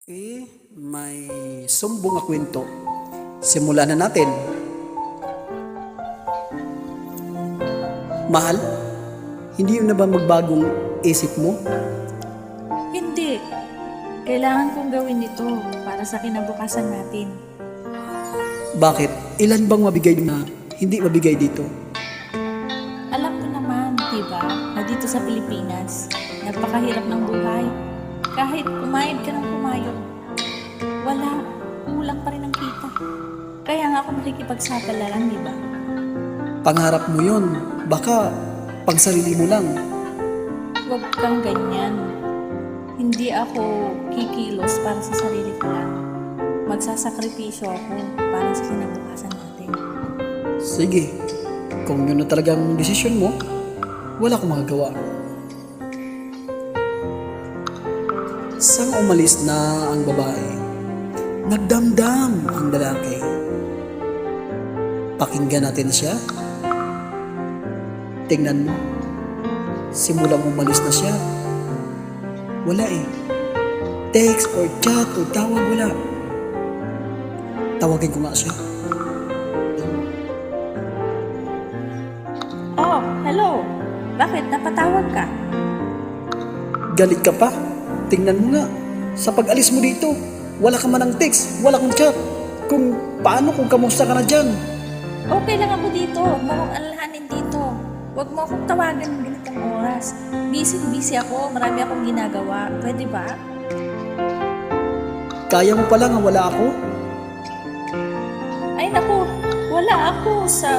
May sumbong na kwento. Simulan na natin. Mahal, hindi yun na ba magbagong isip mo? Hindi. Kailangan kong gawin ito para sa kinabukasan natin. Bakit? Ilan bang mabigay na hindi mabigay dito? Alam ko naman, diba, na dito sa Pilipinas, napakahirap ng buhay. Kahit kumayod ka ng kumayod, wala, kulang pa rin ang kita. Kaya nga ako makikipagsapalaran, diba? Pangarap mo yun. Baka pang sarili mo lang. Huwag kang ganyan. Hindi ako kikilos para sa sarili ko lang. Magsasakripisyo ako para sa kinabukasan natin. Sige, kung yun na talagang desisyon mo, wala akong magagawa. Sang umalis na ang babae, nagdamdam ang lalaki. Pakinggan natin siya. Tingnan mo, simulang umalis na siya. Wala eh. Text or chat o tawag, wala. Tawagin ko nga siya. Oh, hello. Bakit? Napatawag ka? Galit ka pa? Tingnan mo nga. Sa pag-alis mo dito, wala ka man ng text, wala kang chat. Kung paano, kung kamusta ka na dyan. Okay lang ako dito. Huwag mo akong alalahanin dito. Huwag mo akong tawagan ng ganitong oras. Busy ako. Marami akong ginagawa. Pwede ba? Kaya mo pala nga wala ako? Ay naku, wala ako sa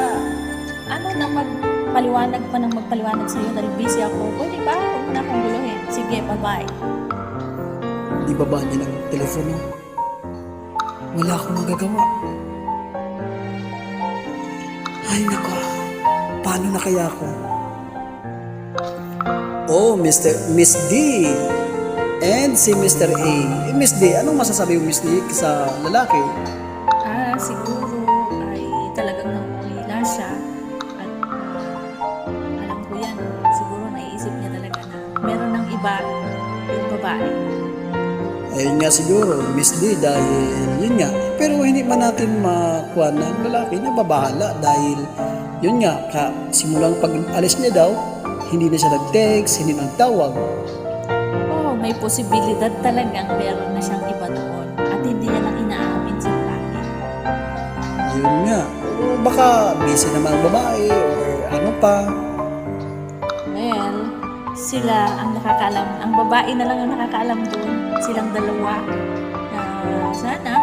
magpaliwanag pa ng magpaliwanag sa'yo dahil busy ako. Pwede ba? Huwag mo na akong guluhin. Sige, bye-bye. Di ba ba niya ng telepono? Wala akong magagawa. Ay nako, paano na kaya ako? Oh, Miss D and si Mr. A. Miss D, anong masasabi mo, Miss D, sa lalaki? Siguro ay talagang nangungulila siya at alam ko yan, siguro naiisip niya talaga na meron ng iba yung babae. Ayun nga siguro, Miss D, dahil yun nga. Pero hindi man natin makuha na ang lalaki na babahala dahil yun nga, simulang pag-alis niya daw, hindi na siya nag-text, hindi na nagtawag. Oh, may posibilidad talagang meron na siyang iba doon at hindi niya lang inaamin sa lalaki. Yun nga. O baka busy naman ang babae or ano pa. Well, sila ang nakakaalam. Ang babae na lang ang nakakaalam doon. Silang dalawa. Sana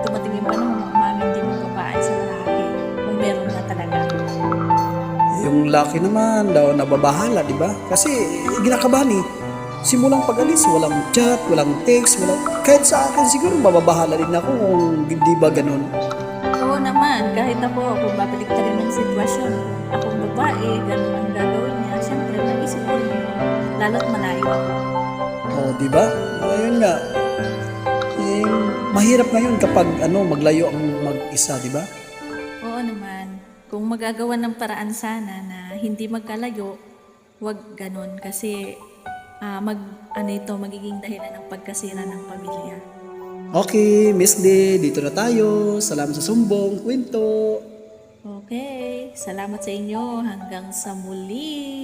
tumating yung panahon na umamin din yung babae sa lalaki. Kung meron na talaga. Yung laki naman daw nababahala, di ba? Kasi ginakabahan eh. Simulang pag-alis, walang chat, walang text, kahit sa akin siguro mababahala din ako kung hindi ba ganun. Oo naman, kahit ako, kung babalik ka rin ng sitwasyon, akong babae, ganun ang gagawin niya, syempre, mag-isip ko rin yun. Lalo't malayo ako. Oh, di ba? Ayun nga. Mahirap ngayon kapag maglayo ang mag-isa, di ba? Oo naman, kung magagawa ng paraan sana na hindi magkalayo, wag ganun kasi magiging dahilan ng pagkasira ng pamilya. Okay, Miss D, dito na tayo. Salamat sa sumbong kwento. Okay, salamat sa inyo. Hanggang sa muli.